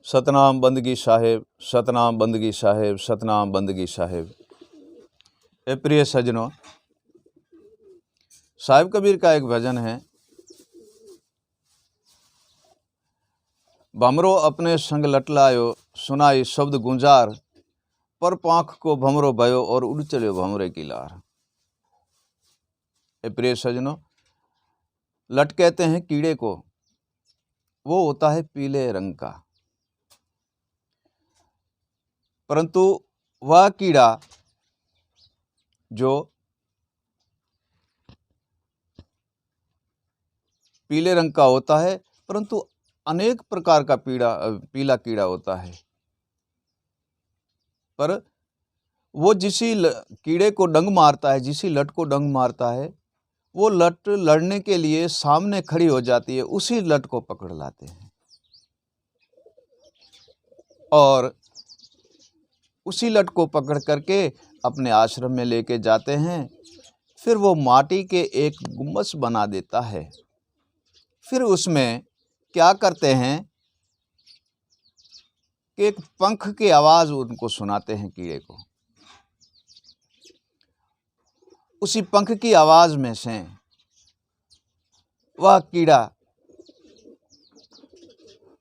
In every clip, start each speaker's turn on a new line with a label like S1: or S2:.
S1: सतनाम बंदगी साहेब, सतनाम बंदगी साहेब, सतनाम बंदगी साहेब। ए प्रिय सज्जनों, साहिब कबीर का एक भजन है। भमरो अपने संग लटलायो, सुनाई शब्द गुंजार, पर पाँख को भमरो भयो और उड़ चलो भमरे की लार। ए प्रिय सज्जनों, लट कहते हैं कीड़े को, वो होता है पीले रंग का, परंतु वह कीड़ा जो पीले रंग का होता है, परंतु अनेक प्रकार का पीला कीड़ा होता है। पर वो जिसी कीड़े को डंग मारता है, जिसी लट को डंग मारता है, वो लट लड़ने के लिए सामने खड़ी हो जाती है, उसी लट को पकड़ लाते हैं और उसी लट को पकड़ करके अपने आश्रम में लेके जाते हैं। फिर वो माटी के एक गुम्बद बना देता है। फिर उसमें क्या करते हैं कि एक पंख की आवाज़ उनको सुनाते हैं कीड़े को। उसी पंख की आवाज़ में से वह कीड़ा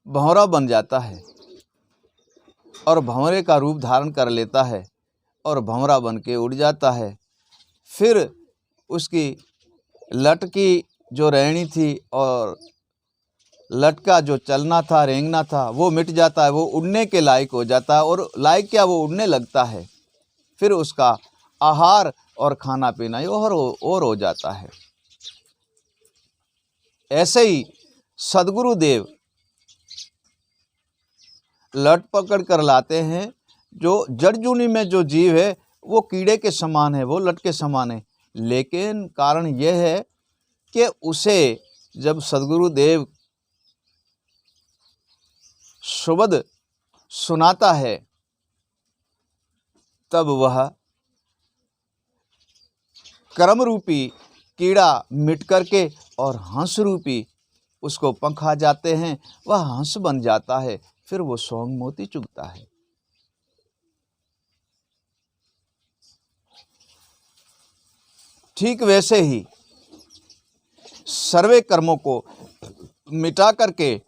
S1: भंवरा बन जाता है और भंवरे का रूप धारण कर लेता है और भंवरा बन के उड़ जाता है। फिर उसकी लट की जो रहनी थी और लट का जो चलना था, रेंगना था, वो मिट जाता है, वो उड़ने के लायक हो जाता है। और लायक क्या, वो उड़ने लगता है। फिर उसका आहार और खाना पीना और हो जाता है। ऐसे ही सद्गुरुदेव लट पकड़ कर लाते हैं। जो जड़ जूनी में जो जीव है वो कीड़े के समान है, वो लट के समान है, लेकिन कारण यह है कि उसे जब सद्गुरुदेव सुबद सुनाता है तब वह कर्म रूपी कीड़ा मिट करके और हंस रूपी उसको पंख आ जाते हैं, वह हंस बन जाता है। फिर वो सोंग मोती चुगता है। ठीक वैसे ही सर्वे कर्मों को मिटा करके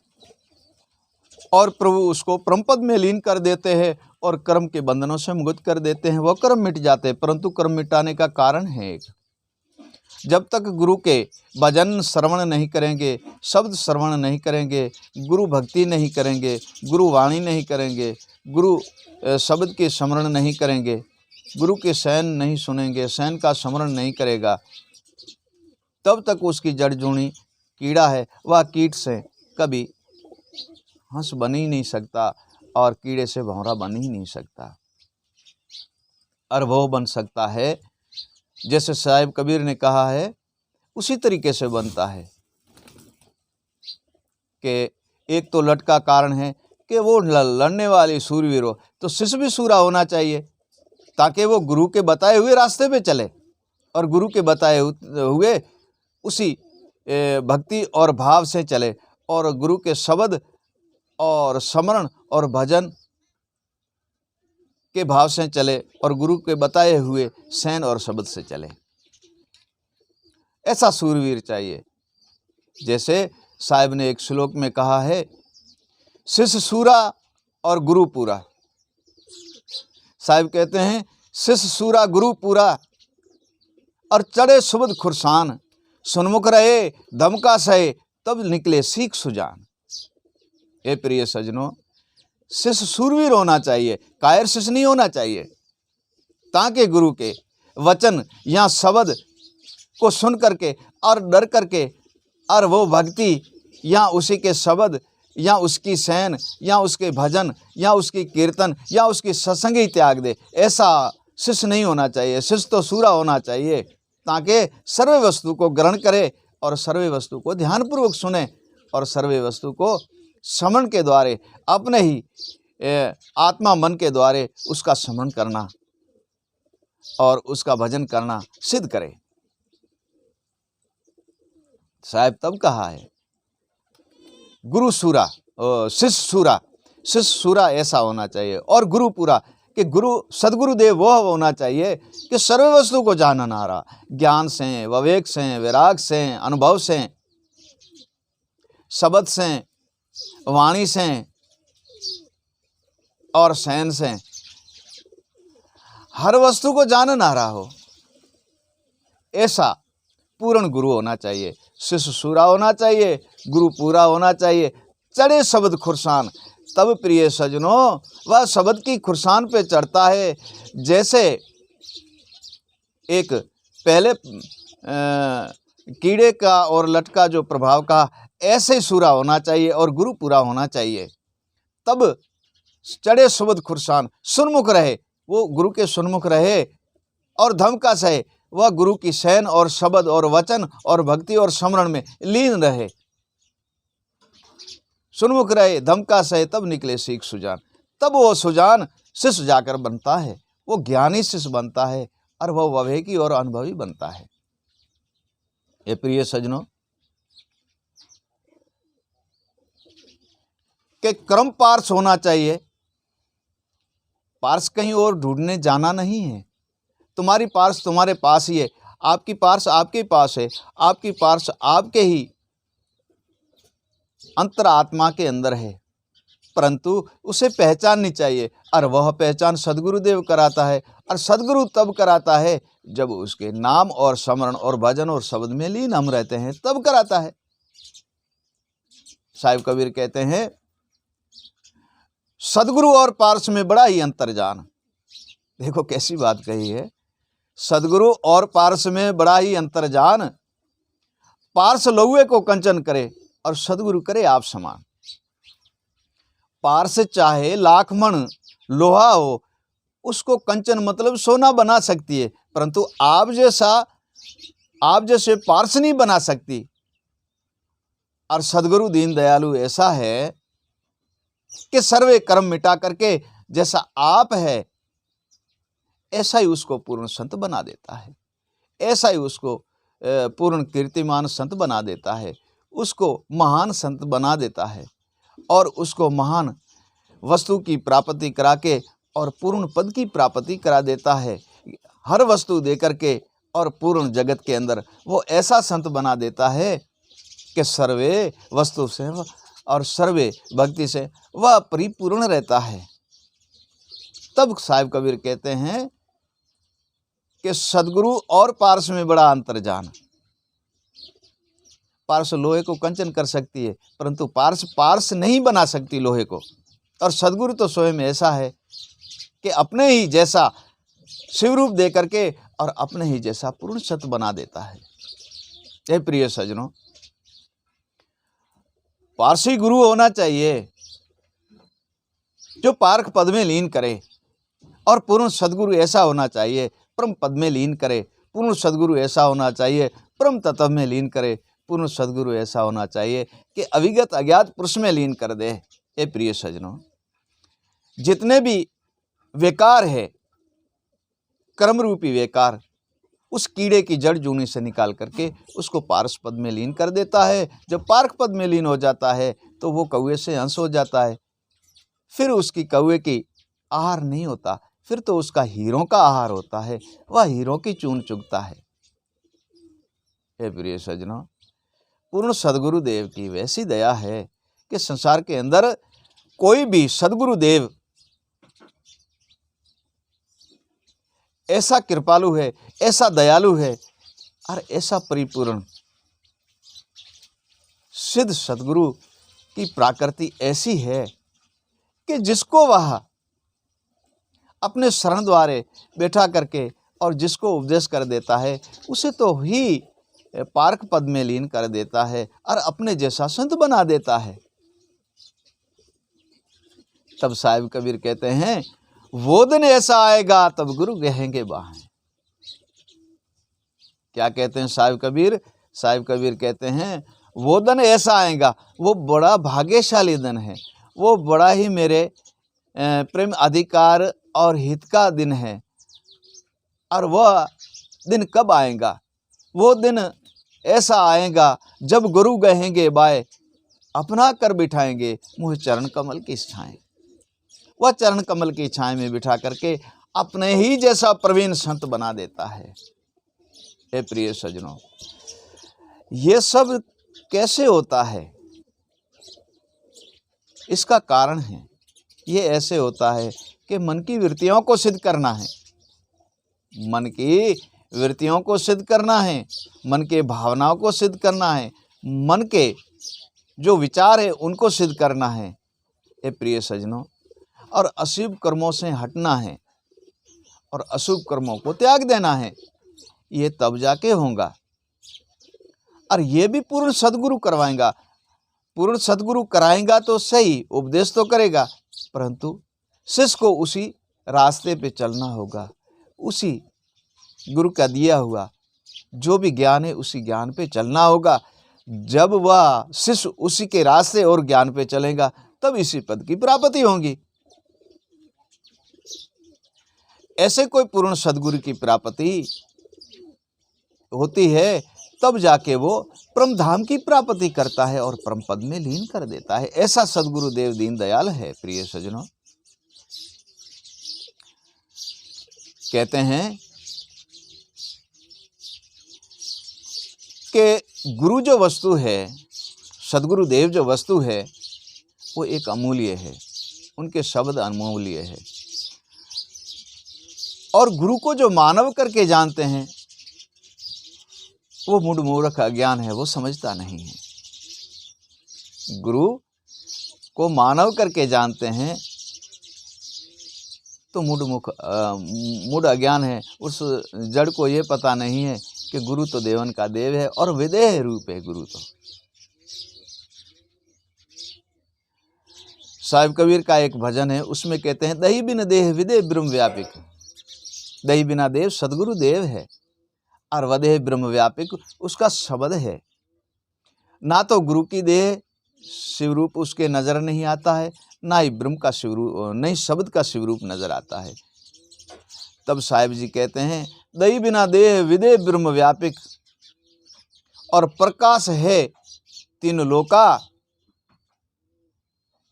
S1: और प्रभु उसको परमपद में लीन कर देते हैं और कर्म के बंधनों से मुक्त कर देते हैं। वह कर्म मिट जाते हैं, परंतु कर्म मिटाने का कारण है एक, जब तक गुरु के भजन श्रवण नहीं करेंगे, शब्द श्रवण नहीं करेंगे, गुरु भक्ति नहीं करेंगे, गुरु वाणी नहीं करेंगे, गुरु शब्द के स्मरण नहीं करेंगे, गुरु के शयन नहीं सुनेंगे, शयन का स्मरण नहीं करेगा, तब तक उसकी जड़ जूनी कीड़ा है, वह कीट से कभी हंस बन ही नहीं सकता और कीड़े से भंवरा बन ही नहीं सकता। और वो बन सकता है जैसे साहिब कबीर ने कहा है, उसी तरीके से बनता है कि एक तो लट का कारण है कि वो लड़ने वाली सूरवीर हो, तो शिष्य भी सूरा होना चाहिए ताकि वो गुरु के बताए हुए रास्ते पे चले और गुरु के बताए हुए उसी भक्ति और भाव से चले और गुरु के शब्द और स्मरण और भजन के भाव से चले और गुरु के बताए हुए शयन और शब्द से चले। ऐसा सूरवीर चाहिए। जैसे साहिब ने एक श्लोक में कहा है, शिष्य सूरा और गुरु पूरा। साहिब कहते हैं शिष्य सूरा गुरु पूरा और चढ़े सुबद खुरसान, सुनमुख रहे धमका सहे तब निकले सीख सुजान। ए प्रिय सज्जनों, शिष्य सूरवीर होना चाहिए, कायर शिष्य नहीं होना चाहिए, ताकि गुरु के वचन या शब्द को सुन करके और डर करके और वो भक्ति या उसी के शब्द या उसकी शयन या उसके भजन या उसकी कीर्तन या उसकी सत्संगी त्याग दे। ऐसा शिष्य नहीं होना चाहिए। शिष्य तो सूरा होना चाहिए ताकि सर्वे वस्तु को ग्रहण करे और सर्वे वस्तु को ध्यानपूर्वक सुने और सर्वे वस्तु को स्मरण के द्वारे अपने ही आत्मा मन के द्वारे उसका स्मरण करना और उसका भजन करना सिद्ध करे। साहिब तब कहा है गुरु सूरा शिष्य सूरा, शिष्य सूरा ऐसा होना चाहिए। और गुरु पूरा कि सदगुरुदेव वो होना चाहिए कि सर्व वस्तु को जाननारा, ज्ञान से, विवेक से, विराग से, अनुभव से, शब्द से, वाणी से और सैन से हर वस्तु को जाननारा हो, ऐसा पूर्ण गुरु होना चाहिए। शिष्य सूरा होना चाहिए, गुरु पूरा होना चाहिए। चढ़े शब्द खुरसान, तब प्रिय सजनों वह शब्द की खुरसान पे चढ़ता है। जैसे एक पहले कीड़े का और लटका जो प्रभाव का, ऐसे सूरा होना चाहिए और गुरु पूरा होना चाहिए। तब चढ़े शब्द खुरसान, सुनमुख रहे, वो गुरु के सुनमुख रहे और धमका सहे, वह गुरु की शैन और शब्द और वचन और भक्ति और स्मरण में लीन रहे। सुनमुख रहे, धमका सहे, तब निकले सीख सुजान। तब वो सुजान शिष्य जाकर बनता है, वो ज्ञानी शिष्य बनता है और वह विवेकी और अनुभवी बनता है। ये प्रिय सजनों के क्रम पार्श होना चाहिए। पार्श कहीं और ढूंढने जाना नहीं है। तुम्हारी पार्श तुम्हारे पास ही है, आपकी पार्श आपके पास है, आपकी पार्श आपके ही अंतरात्मा के अंदर है, परंतु उसे पहचाननी चाहिए। और वह पहचान सदगुरुदेव कराता है। और सदगुरु तब कराता है जब उसके नाम और स्मरण और भजन और शब्द में लीन हम रहते हैं, तब कराता है। साहिब कबीर कहते हैं, सदगुरु और पार्श में बड़ा ही अंतर जान। देखो कैसी बात कही है, सदगुरु और पार्श में बड़ा ही अंतर जान। पार्श लौहे को कंचन करे और सदगुरु करे आप समान। पार्श चाहे लाख मन लोहा हो, उसको कंचन मतलब सोना बना सकती है, परंतु आप जैसे पार्श नहीं बना सकती। और सदगुरु दीन दयालु ऐसा है कि सर्वे कर्म मिटा करके जैसा आप है ऐसा ही उसको पूर्ण संत बना देता है, ऐसा ही उसको पूर्ण कीर्तिमान संत बना देता है, उसको महान संत बना देता है और उसको महान वस्तु की प्राप्ति करा के और पूर्ण पद की प्राप्ति करा देता है। हर वस्तु दे करके और पूर्ण जगत के अंदर वो ऐसा संत बना देता है कि सर्वे वस्तु से और सर्वे भक्ति से वह परिपूर्ण रहता है। तब साहिब कबीर कहते हैं कि सदगुरु और पार्श में बड़ा अंतर जान। पार्श लोहे को कंचन कर सकती है, परंतु पार्श नहीं बना सकती लोहे को। और सदगुरु तो स्वयं ऐसा है कि अपने ही जैसा शिवरूप दे करके और अपने ही जैसा पूर्ण सत बना देता है। हे प्रिय सजनों, पारसी गुरु होना चाहिए जो पारख पद में लीन करे, और पूर्ण सदगुरु ऐसा होना चाहिए परम पद में लीन करे। पूर्ण सदगुरु ऐसा होना चाहिए परम तत्व में लीन करे। पूर्ण सदगुरु ऐसा होना चाहिए कि अविगत अज्ञात पुरुष में लीन कर दे। ये प्रिय सजनों, जितने भी विकार है, कर्म रूपी विकार, उस कीड़े की जड़ जूनी से निकाल करके उसको पारस पद में लीन कर देता है। जब पारक पद में लीन हो जाता है तो वो कौवे से अंश हो जाता है। फिर उसकी कौवे की आहार नहीं होता, फिर तो उसका हीरों का आहार होता है, वह हीरों की चून चुगता है। हे प्रिय सजनों, पूर्ण सदगुरु देव की वैसी दया है कि संसार के अंदर कोई भी सदगुरु देव ऐसा कृपालु है, ऐसा दयालु है और ऐसा परिपूर्ण सिद्ध सदगुरु की प्रकृति ऐसी है कि जिसको वह अपने शरण द्वारे बैठा करके और जिसको उपदेश कर देता है उसे तो ही पारक पद में लीन कर देता है और अपने जैसा संत बना देता है। तब साहिब कबीर कहते हैं, वो दिन ऐसा आएगा तब गुरु कहेंगे बाहें। क्या कहते हैं साहिब कबीर? साहिब कबीर कहते हैं, वो दिन ऐसा आएगा, वो बड़ा भाग्यशाली दिन है, वो बड़ा ही मेरे प्रेम अधिकार और हित का दिन है। और वह दिन कब आएगा? वो दिन ऐसा आएगा जब गुरु कहेंगे बाय, अपना कर बिठाएंगे मुँह चरण कमल की छाएं। वह चरण कमल की छाया में बिठा करके अपने ही जैसा प्रवीण संत बना देता है। हे प्रिय सज्जनों, ये सब कैसे होता है? इसका कारण है, ये ऐसे होता है कि मन की वृत्तियों को सिद्ध करना है, मन की वृत्तियों को सिद्ध करना है, मन के भावनाओं को सिद्ध करना है, मन के जो विचार है उनको सिद्ध करना है। हे प्रिय सज्जनों, और अशुभ कर्मों से हटना है और अशुभ कर्मों को त्याग देना है। ये तब जाके होगा, और ये भी पूर्ण सद्गुरु करवाएगा। पूर्ण सद्गुरु कराएगा तो सही, उपदेश तो करेगा, परंतु शिष्य को उसी रास्ते पे चलना होगा, उसी गुरु का दिया हुआ जो भी ज्ञान है उसी ज्ञान पे चलना होगा। जब वह शिष्य उसी के रास्ते और ज्ञान पे चलेगा तब इसी पद की प्राप्ति होगी। ऐसे कोई पूर्ण सद्गुरु की प्राप्ति होती है तब जाके वो परम धाम की प्राप्ति करता है और परम पद में लीन कर देता है। ऐसा सद्गुरु देव दीन दयाल है। प्रिय सज्जनों, कहते हैं कि गुरु जो वस्तु है, सद्गुरु देव जो वस्तु है, वो एक अमूल्य है, उनके शब्द अमूल्य है। और गुरु को जो मानव करके जानते हैं वो मूढ़ मूर्ख अज्ञान है, वो समझता नहीं है। गुरु को मानव करके जानते हैं तो मूढ़ अज्ञान है। उस जड़ को ये पता नहीं है कि गुरु तो देवन का देव है और विदेह रूप है गुरु तो। साहिब कबीर का एक भजन है, उसमें कहते हैं, दही बिन देह विदेह ब्रह्म व्यापिक। दही बिना देव सदगुरु देव है और वदेह ब्रह्म व्यापिक उसका शब्द है। ना तो गुरु की देह शिवरूप उसके नजर नहीं आता है, ना ही ब्रह्म का शिवरूप, नहीं शब्द का शिवरूप नजर आता है। तब साहिब जी कहते हैं, दही बिना देह विदेह ब्रह्म व्यापिक, और प्रकाश है तीन लोका,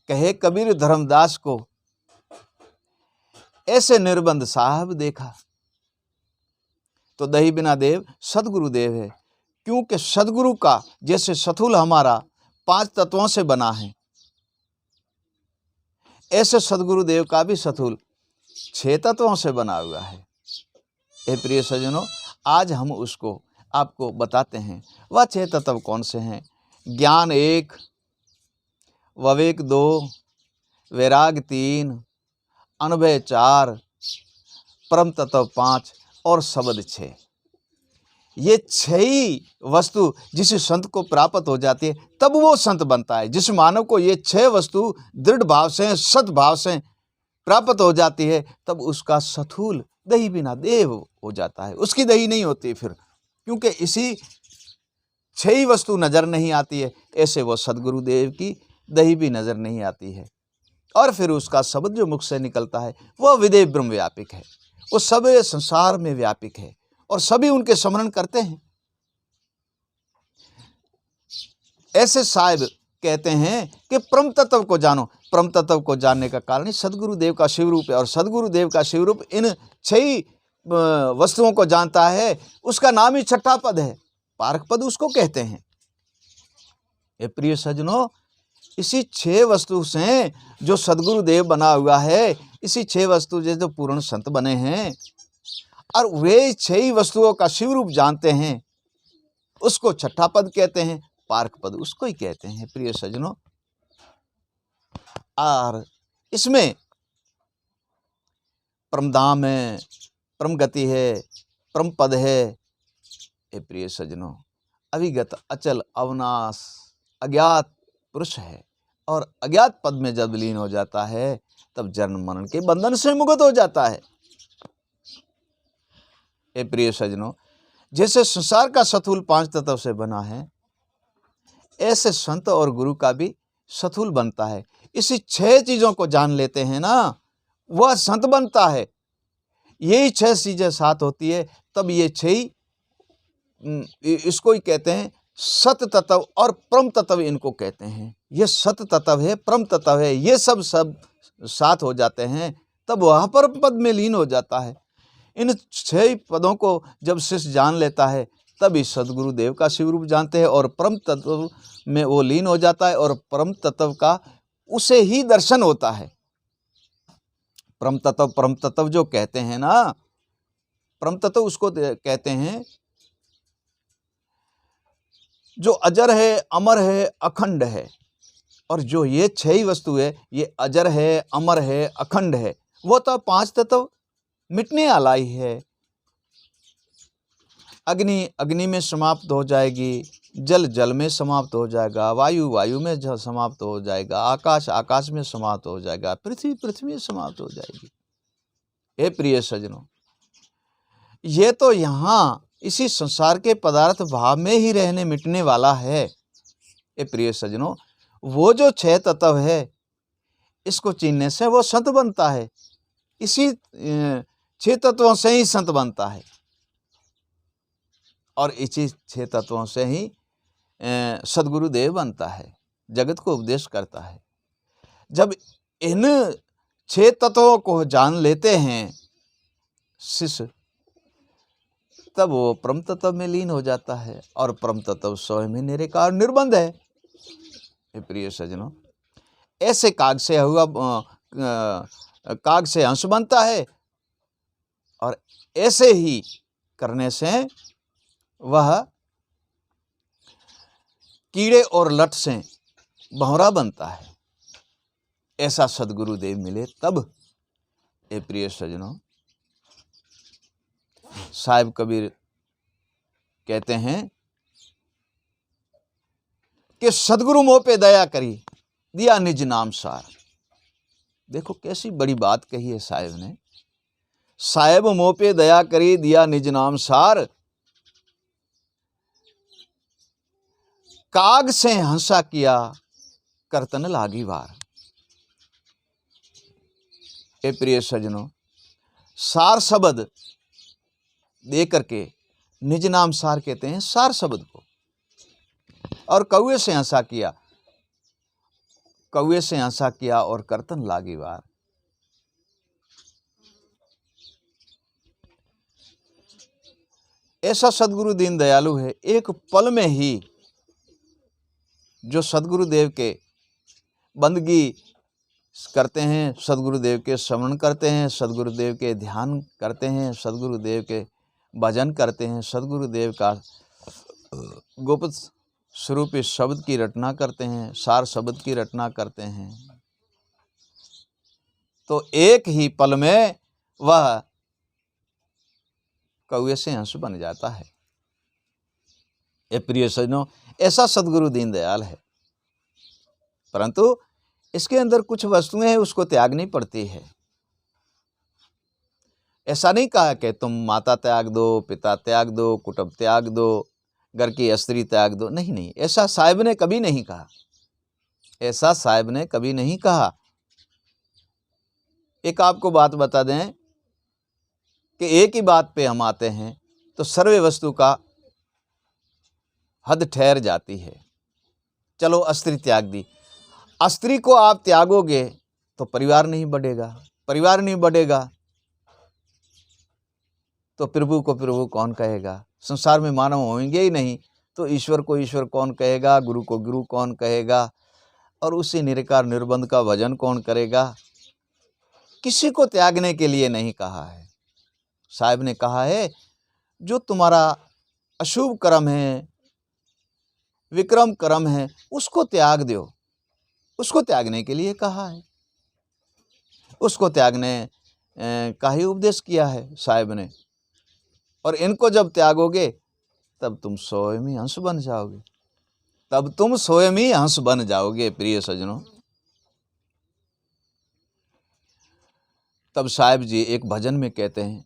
S1: कहे कबीर धर्मदास को, ऐसे निर्बंध साहब देखा। तो दही बिना देव सदगुरु देव है, क्योंकि सदगुरु का जैसे सथुल हमारा 5 तत्वों से बना है, ऐसे सदगुरु देव का भी सथुल 6 तत्वों से बना हुआ है। हे प्रिय सज्जनों, आज हम उसको आपको बताते हैं। वह 6 तत्व कौन से हैं? ज्ञान 1, विवेक 2, वैराग 3, अनुभव 4, परम तत्व 5 और शब्द 6। ये 6 ही वस्तु जिस संत को प्राप्त हो जाती है तब वो संत बनता है। जिस मानव को ये 6 वस्तु दृढ़ भाव से, सत भाव से प्राप्त हो जाती है तब उसका सथूल दही बिना देव हो जाता है। उसकी दही नहीं होती फिर, क्योंकि इसी 6 ही वस्तु नजर नहीं आती है। ऐसे वो सदगुरु देव की दही भी नजर नहीं आती है। और फिर उसका शब्द जो मुख से निकलता है वह विदेह ब्रह्म व्यापिक है, वो सब संसार में व्यापिक है और सभी उनके स्मरण करते हैं। ऐसे साहिब कहते हैं कि परम तत्व को जानो। परम तत्व को जानने का कारण सदगुरु देव का शिवरूप है, और सदगुरु देव का शिवरूप इन 6 वस्तुओं को जानता है। उसका नाम ही छठा पद है, पारक पद उसको कहते हैं। ये प्रिय सज्जनों, इसी 6 वस्तु से जो सदगुरु देव बना हुआ है, इसी 6 वस्तु से जो पूर्ण संत बने हैं और वे 6 ही वस्तुओं का शिवरूप जानते हैं, उसको छठा पद कहते हैं, पारक पद उसको ही कहते हैं। प्रिय सज्जनों, और इसमें परम धाम है, परम गति है, परम पद है। ये प्रिय सज्जनों, अविगत अचल अविनाश अज्ञात पुरुष है, और अज्ञात पद में जब लीन हो जाता है तब जन्म मरण के बंधन से मुक्त हो जाता है। ये प्रिय सज्जनों, जैसे संसार का सथूल 5 तत्व से बना है, ऐसे संत और गुरु का भी सथूल बनता है। इसी 6 चीजों को जान लेते हैं ना, वह संत बनता है। यही 6 चीजें साथ होती है तब ये 6 ही, इसको ही कहते हैं सत तत्व और परम तत्व, इनको कहते हैं। ये सत तत्व है, परम तत्व है, ये सब साथ हो जाते हैं, तब वह परम पद में लीन हो जाता है। इन 6 पदों को जब शिष्य जान लेता है, तभी सद्गुरुदेव का शिव रूप जानते हैं और परम तत्व में वो लीन हो जाता है और परम तत्व का उसे ही दर्शन होता है। परम तत्व जो कहते हैं ना, परम तत्व उसको कहते हैं जो अजर है, अमर है, अखंड है। और जो ये 6 ही वस्तु है, ये अजर है, अमर है, अखंड है, वो तो 5 तत्व मिटने वाला ही है। अग्नि अग्नि में समाप्त हो जाएगी, जल जल में समाप्त हो जाएगा, वायु वायु में समाप्त हो जाएगा, आकाश आकाश में समाप्त हो जाएगा, पृथ्वी पृथ्वी में समाप्त हो जाएगी। हे प्रिय सज्जनों, ये तो यहाँ इसी संसार के पदार्थ भाव में ही रहने मिटने वाला है। हे प्रिय सज्जनों, वो जो 6 तत्व है, इसको चीनने से वो संत बनता है। इसी 6 तत्वों से ही संत बनता है और इसी 6 तत्वों से ही सद्गुरुदेव बनता है, जगत को उपदेश करता है। जब इन 6 तत्वों को जान लेते हैं शिष्य, तब वो परम तत्व में लीन हो जाता है और परम तत्व स्वयं ही निराकार निर्बंध है। प्रिय सज्जनों, ऐसे काग से हुआ काग से हंस बनता है और ऐसे ही करने से वह कीड़े और लठ से भंवरा बनता है। ऐसा सद्गुरुदेव मिले तब। ए प्रिय सज्जनों, साहिब कबीर कहते हैं कि सद्गुरु मोह पे दया करी, दिया निज नाम सार। देखो कैसी बड़ी बात कही है साहिब ने। साहिब मोह पे दया करी, दिया निज नाम सार, काग से हंसा किया, करतन लागी वार। ए प्रिय सज्जनों, सार शब्द दे करके निज नाम सार कहते हैं सार शब्द को। और कौए से हंसा किया, कौए से हंसा किया और करतन लागी वार। ऐसा सद्गुरु दीन दयालु है, एक पल में ही जो सद्गुरुदेव के बंदगी करते हैं, सद्गुरुदेव के स्मरण करते हैं, सद्गुरुदेव के ध्यान करते हैं, सद्गुरुदेव के भजन करते हैं, सद्गुरुदेव का गोपत स्वरूपी शब्द की रचना करते हैं, सार शब्द की रचना करते हैं, तो एक ही पल में वह कौए से हंस बन जाता है। ये प्रिय सज्जनों, ऐसा सद्गुरु दीन दयाल है, परंतु इसके अंदर कुछ वस्तुएं हैं, उसको त्यागनी पड़ती है। ऐसा नहीं कहा कि तुम माता त्याग दो, पिता त्याग दो, कुटुंब त्याग दो, घर की स्त्री त्याग दो। नहीं नहीं, ऐसा साहिब ने कभी नहीं कहा। ऐसा साहिब ने कभी नहीं कहा। एक आपको बात बता दें कि एक ही बात पे हम आते हैं तो सर्वे वस्तु का हद ठहर जाती है। चलो अस्त्री त्याग दी, अस्त्री को आप त्यागोगे तो परिवार नहीं बढ़ेगा, परिवार नहीं बढ़ेगा तो प्रभु को प्रभु कौन कहेगा, संसार में मानव होंगे ही नहीं तो ईश्वर को ईश्वर कौन कहेगा, गुरु को गुरु कौन कहेगा, और उसी निराकार निर्बंध का भजन कौन करेगा। किसी को त्यागने के लिए नहीं कहा है। साहिब ने कहा है जो तुम्हारा अशुभ कर्म है, विक्रम कर्म है, उसको त्याग दो। उसको त्यागने के लिए कहा है, उसको त्यागने का ही उपदेश किया है साहिब ने। और इनको जब त्यागोगे तब तुम स्वयं ही हंस बन जाओगे, तब तुम स्वयं ही हंस बन जाओगे। प्रिय सज्जनों, तब साहिब जी एक भजन में कहते हैं,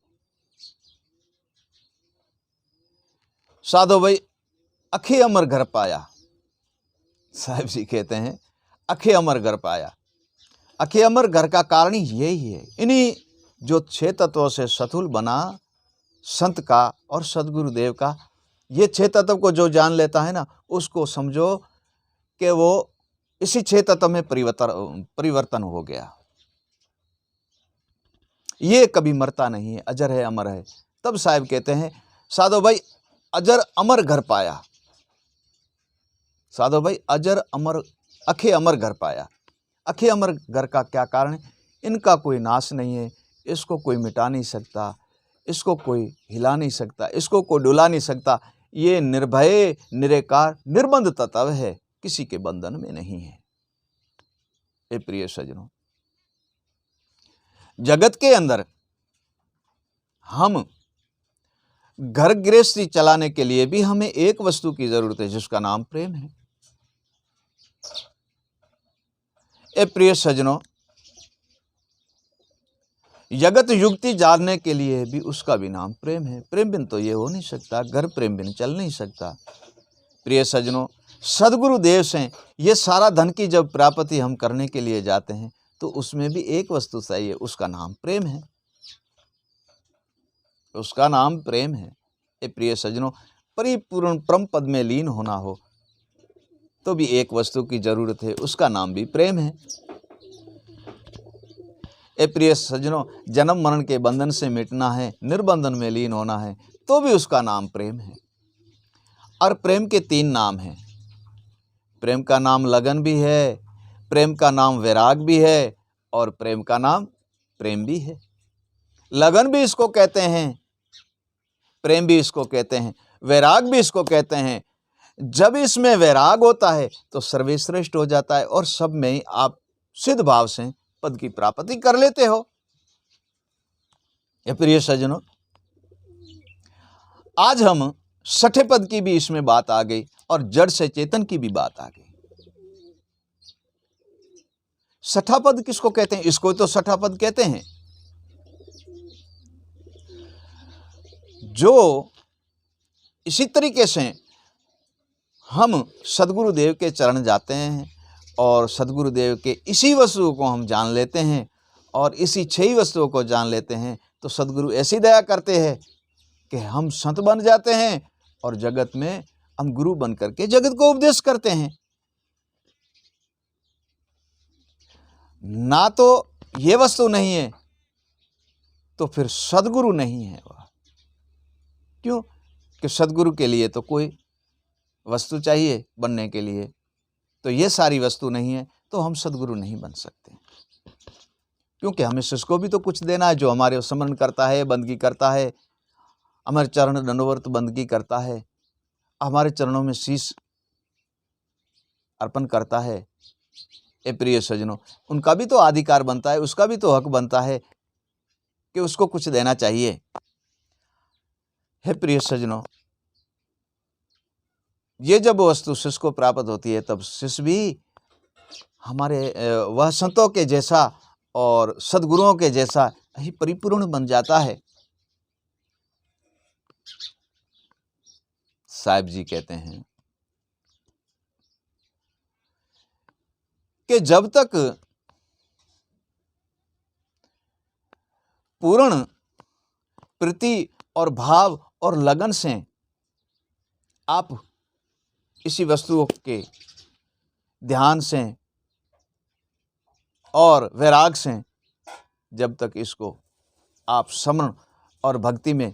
S1: साधो भाई अखे अमर घर पाया। साहिब जी कहते हैं अखे अमर घर पाया। अखे अमर घर का कारण यही है, इन्हीं जो 6 तत्वों से सतुल बना संत का और सद्गुरुदेव का। ये 6 तत्व को जो जान लेता है ना, उसको समझो कि वो इसी 6 तत्व में परिवर्तन हो गया। ये कभी मरता नहीं है, अजर है, अमर है। तब साहब कहते हैं साधो भाई अजर अमर घर पाया, साधो भाई अजर अमर अखे अमर घर पाया। अखे अमर घर का क्या कारण है? इनका कोई नाश नहीं है, इसको कोई मिटा नहीं सकता, इसको कोई हिला नहीं सकता, इसको कोई डुला नहीं सकता। ये निर्भय निरेकार निर्बंध तत्व है, किसी के बंधन में नहीं है। ए प्रिय सज्जनों, जगत के अंदर हम घर गृहस्थी चलाने के लिए भी हमें एक वस्तु की जरूरत है, जिसका नाम प्रेम है। ए प्रिय सज्जनों, जगत युक्ति जानने के लिए भी उसका भी नाम प्रेम है। प्रेम बिन तो ये हो नहीं सकता, घर प्रेम बिन चल नहीं सकता। प्रिय सज्जनों, सदगुरु देव से ये सारा धन की जब प्राप्ति हम करने के लिए जाते हैं तो उसमें भी एक वस्तु चाहिए, उसका नाम प्रेम है, उसका नाम प्रेम है। ए प्रिय सज्जनों, परिपूर्ण परम पद में लीन होना हो तो भी एक वस्तु की जरूरत है, उसका नाम भी प्रेम है। ए प्रिय सज्जनों, जन्म मरण के बंधन से मिटना है, निर्बंधन में लीन होना है तो भी उसका नाम प्रेम है। और प्रेम के 3 नाम हैं। प्रेम का नाम लगन भी है, प्रेम का नाम वैराग भी है और प्रेम का नाम प्रेम भी है। लगन भी इसको कहते हैं, प्रेम भी इसको कहते हैं, वैराग भी इसको कहते हैं। जब इसमें वैराग होता है तो सर्वश्रेष्ठ हो जाता है और सब में ही आप सिद्ध भाव से पद की प्राप्ति कर लेते हो। ये प्रिय सज्जनों, आज हम 6ठे पद की भी इसमें बात आ गई और जड़ से चेतन की भी बात आ गई। 6ठा पद किसको कहते हैं? इसको तो 6ठा पद कहते हैं। जो इसी तरीके से हम सदगुरुदेव के चरण जाते हैं और सदगुरुदेव के इसी वस्तुओं को हम जान लेते हैं और इसी 6 वस्तुओं को जान लेते हैं तो सदगुरु ऐसी दया करते हैं कि हम संत बन जाते हैं और जगत में हम गुरु बन करके जगत को उपदेश करते हैं। ना तो ये वस्तु नहीं है तो फिर सदगुरु नहीं है वह। क्यों? कि सदगुरु के लिए तो कोई वस्तु चाहिए बनने के लिए, तो ये सारी वस्तु नहीं है तो हम सदगुरु नहीं बन सकते। क्योंकि हमें शिष्य को भी तो कुछ देना है, जो हमारे स्मरण करता है, बंदगी करता है, हमारे चरण दंडवत बंदगी करता है, हमारे चरणों में शीश अर्पण करता है। ए प्रिय सज्जनों, उनका भी तो अधिकार बनता है, उसका भी तो हक बनता है कि उसको कुछ देना चाहिए। हे प्रिय सज्जनों, ये जब वस्तु शिष्य को प्राप्त होती है तब शिष्य भी हमारे वह संतों के जैसा और सदगुरुओं के जैसा ही परिपूर्ण बन जाता है। साहिब जी कहते हैं कि जब तक पूर्ण प्रीति और भाव और लगन से आप इसी वस्तुओं के ध्यान से और वैराग से जब तक इसको आप समरण और भक्ति में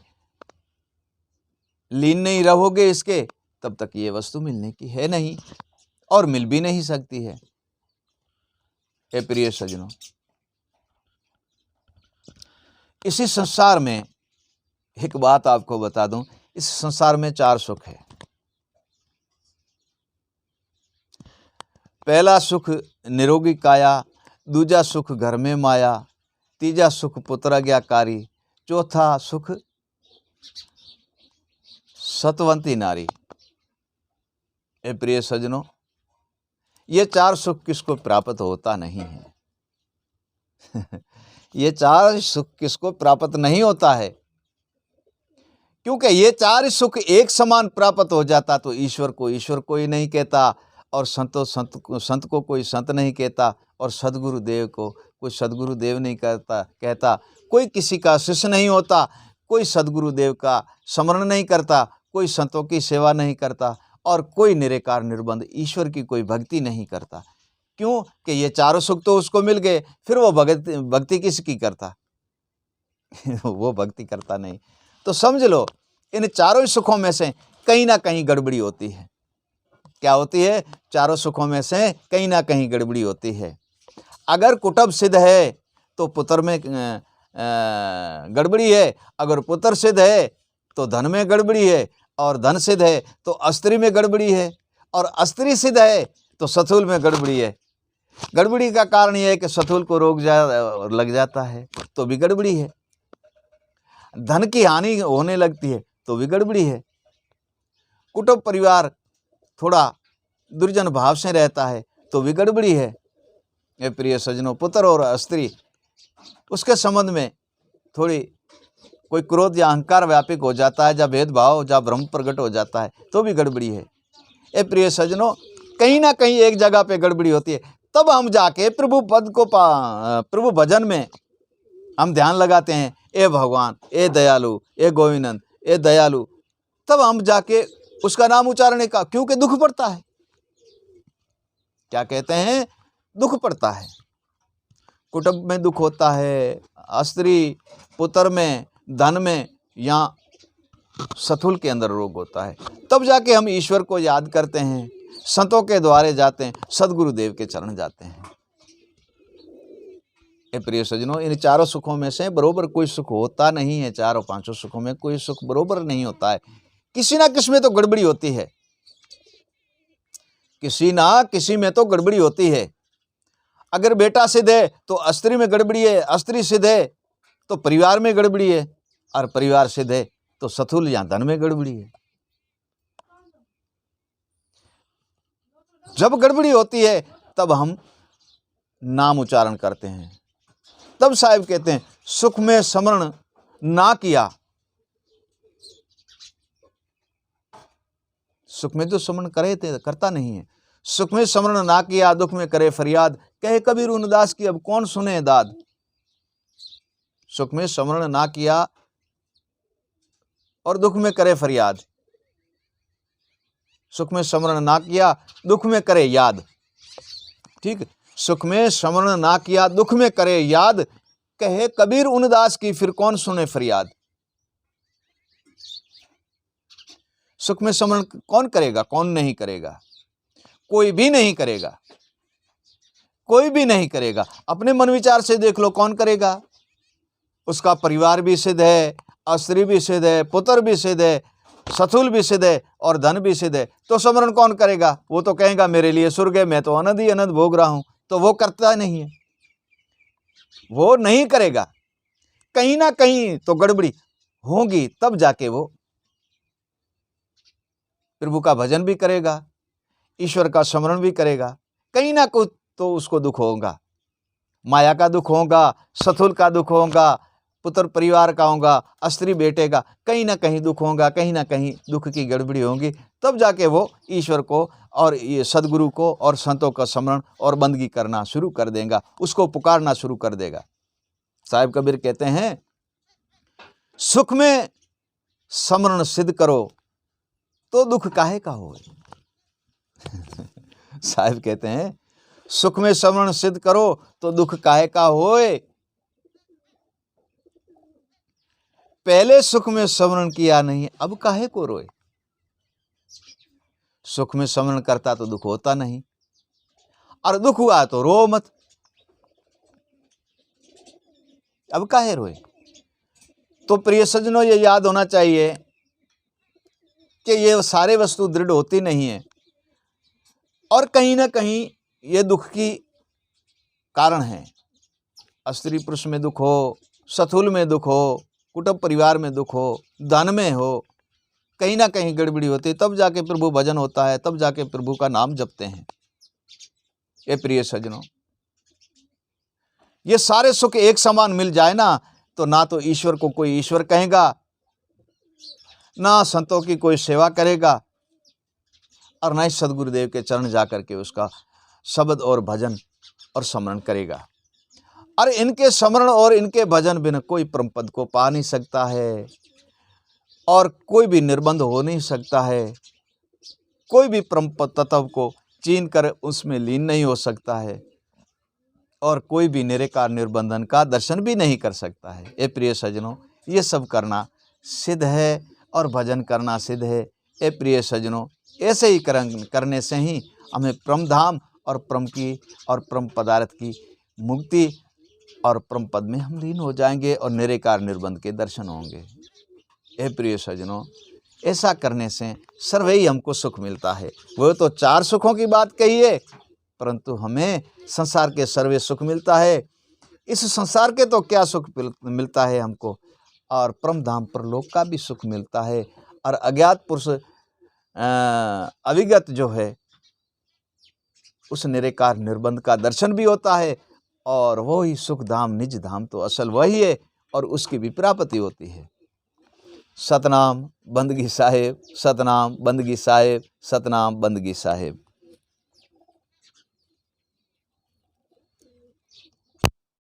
S1: लीन नहीं रहोगे इसके, तब तक ये वस्तु मिलने की है नहीं और मिल भी नहीं सकती है। हे प्रिय सज्जनों, इसी संसार में एक बात आपको बता दूं, इस संसार में 4 सुख है। पहला सुख निरोगी काया, दूजा सुख घर में माया, तीजा सुख पुत्राज्ञाकारी, चौथा सुख सतवंती नारी। ए प्रिय सज्जनों, ये 4 सुख किसको प्राप्त होता नहीं है। ये 4 सुख किसको प्राप्त नहीं होता है, क्योंकि ये 4 सुख एक समान प्राप्त हो जाता तो ईश्वर को ईश्वर कोई नहीं कहता और संत को कोई संत नहीं कहता और सदगुरु देव को कोई सदगुरु देव नहीं कहता, कोई किसी का शिष्य नहीं होता, कोई सदगुरु देव का स्मरण नहीं करता, कोई संतों की सेवा नहीं करता और कोई निराकार निर्बंध ईश्वर की कोई भक्ति नहीं करता। क्यों? कि ये 4 सुख तो उसको मिल गए, फिर वो भक्ति किसकी करता? वो भक्ति करता नहीं। तो समझ लो इन चारों सुखों में से कहीं ना कहीं गड़बड़ी होती है। क्या होती है? चारों सुखों में से कहीं ना कहीं गड़बड़ी होती है। अगर कुटुंब सिद्ध है तो पुत्र में गड़बड़ी है, अगर पुत्र सिद्ध है तो धन में गड़बड़ी है, और धन सिद्ध है तो स्त्री में गड़बड़ी है, और स्त्री सिद्ध है तो सथुल में गड़बड़ी है। गड़बड़ी का कारण यह है कि सथुल को रोग लग जाता है तो भी गड़बड़ी है, धन की हानि होने लगती है तो भी गड़बड़ी है, कुटुंब परिवार थोड़ा दुर्जन भाव से रहता है तो भी गड़बड़ी है। ये प्रिय सज्जनों, पुत्र और स्त्री उसके संबंध में थोड़ी कोई क्रोध या अहंकार व्यापक हो जाता है, जब भेदभाव जब भ्रम प्रकट हो जाता है तो भी गड़बड़ी है। ये प्रिय सज्जनों, कहीं ना कहीं एक जगह पे गड़बड़ी होती है, तब हम जाके प्रभु पद को प्रभु भजन में हम ध्यान लगाते हैं, ए भगवान, ए दयालु, ए गोविंद, ए दयालु, तब हम जाके उसका नाम उच्चारण का, क्योंकि दुख पड़ता है। क्या कहते हैं? दुख पड़ता है, कुटुंब में दुख होता है, स्त्री पुत्र में, धन में, या सथुल के अंदर रोग होता है, तब जाके हम ईश्वर को याद करते हैं, संतों के द्वारे जाते हैं, सदगुरुदेव के चरण जाते हैं। ए प्रिय सज्जनों, इन चारों सुखों में से बरोबर कोई सुख होता नहीं है। चारों पांचों सुखों में कोई सुख बरोबर नहीं होता है, किसी ना किसी में तो गड़बड़ी होती है, किसी ना किसी में तो गड़बड़ी होती है। अगर बेटा सिद्ध है तो स्त्री में गड़बड़ी है, स्त्री सिद्ध है तो परिवार में गड़बड़ी है, और परिवार सिद्ध है तो सथुल या धन में गड़बड़ी है। जब गड़बड़ी होती है तब हम नाम उच्चारण करते हैं। तब साहिब कहते हैं, सुख में स्मरण ना किया, सुख में तो स्मरण करे थे, करता नहीं है। सुख में स्मरण ना किया, दुख में करे फरियाद, कहे कबीर उनदास की अब कौन सुने दाद। सुख में स्मरण ना किया और दुख में करे फरियाद, सुख में स्मरण ना किया, दुख में करे याद। ठीक, सुख में स्मरण ना किया, दुख में करे याद, कहे कबीर उनदास की फिर कौन सुने फरियाद। सुख में स्मरण कौन करेगा? कौन नहीं करेगा? कोई भी नहीं करेगा, कोई भी नहीं करेगा। अपने मन विचार से देख लो, कौन करेगा? उसका परिवार भी सिद्ध है, स्त्री भी सिद्ध है, पुत्र भी सिद्ध है, सथुल भी सिद्ध है, और धन भी सिद्ध है, तो स्मरण कौन करेगा? वो तो कहेगा मेरे लिए स्वर्ग है, मैं तो अनंत ही अनंत भोग रहा हूं। तो वो करता नहीं है, वो नहीं करेगा। कहीं ना कहीं तो गड़बड़ी होगी, तब जाके वो प्रभु का भजन भी करेगा, ईश्वर का स्मरण भी करेगा। कहीं ना कुछ तो उसको दुख होगा, माया का दुख होगा, सथुल का दुख होगा, पुत्र परिवार का होगा, स्त्री बेटे का, कहीं ना कहीं दुख होगा, कहीं ना कहीं दुख की गड़बड़ी होगी। तब जाके वो ईश्वर को और ये सदगुरु को और संतों का स्मरण और बंदगी करना शुरू कर देगा, उसको पुकारना शुरू कर देगा। साहिब कबीर कहते हैं, सुख में स्मरण सिद्ध करो तो दुख काहे का हो। साहिब कहते हैं, सुख में स्मरण सिद्ध करो तो दुख काहे का होए। पहले सुख में स्मरण किया नहीं, अब काहे को रोए। सुख में स्मरण करता तो दुख होता नहीं, और दुख हुआ तो रो मत, अब काहे रोए। तो प्रिय सज्जनों, ये याद होना चाहिए कि ये सारे वस्तु दृढ़ होती नहीं है, और कहीं ना कहीं ये दुख की कारण है। स्त्री पुरुष में दुख हो, सथुल में दुख हो, कुटुंब परिवार में दुख हो, धन में हो, कहीं ना कहीं गड़बड़ी होती है, तब जाके प्रभु भजन होता है, तब जाके प्रभु का नाम जपते हैं। ये प्रिय सज्जनों, ये सारे सुख एक समान मिल जाए ना, तो ना तो ईश्वर को कोई ईश्वर कहेगा, ना संतों की कोई सेवा करेगा, और ना ही सदगुरुदेव के चरण जाकर के उसका शब्द और भजन और स्मरण करेगा। और इनके स्मरण और इनके भजन बिना कोई परम पद को पा नहीं सकता है, और कोई भी निर्बंध हो नहीं सकता है, कोई भी परम पद तत्व को चीन कर उसमें लीन नहीं हो सकता है। और कोई भी निराकार निर्बंधन का दर्शन भी नहीं कर सकता है। ए प्रिय सज्जनों, ये सब करना सिद्ध है और भजन करना सिद्ध है। ए प्रिय सज्जनों, ऐसे ही करने से ही हमें परम धाम और परम पदार्थ की मुक्ति और परम पद में हम लीन हो जाएंगे और निराकार निर्बंध के दर्शन होंगे। हे प्रिय सज्जनों, ऐसा करने से सर्व ही हमको सुख मिलता है। वो तो 4 सुखों की बात कही है, परंतु हमें संसार के सर्वे सुख मिलता है। इस संसार के तो क्या सुख मिलता है हमको, और परम धाम परलोक का भी सुख मिलता है। और अज्ञात पुरुष अविगत जो है उस निराकार निर्बंध का दर्शन भी होता है, और वो ही सुख धाम निज धाम तो असल वही है, और उसकी भी प्राप्ति होती है। सतनाम बंदगी साहेब, सतनाम बंदगी साहेब, सतनाम बंदगी साहेब।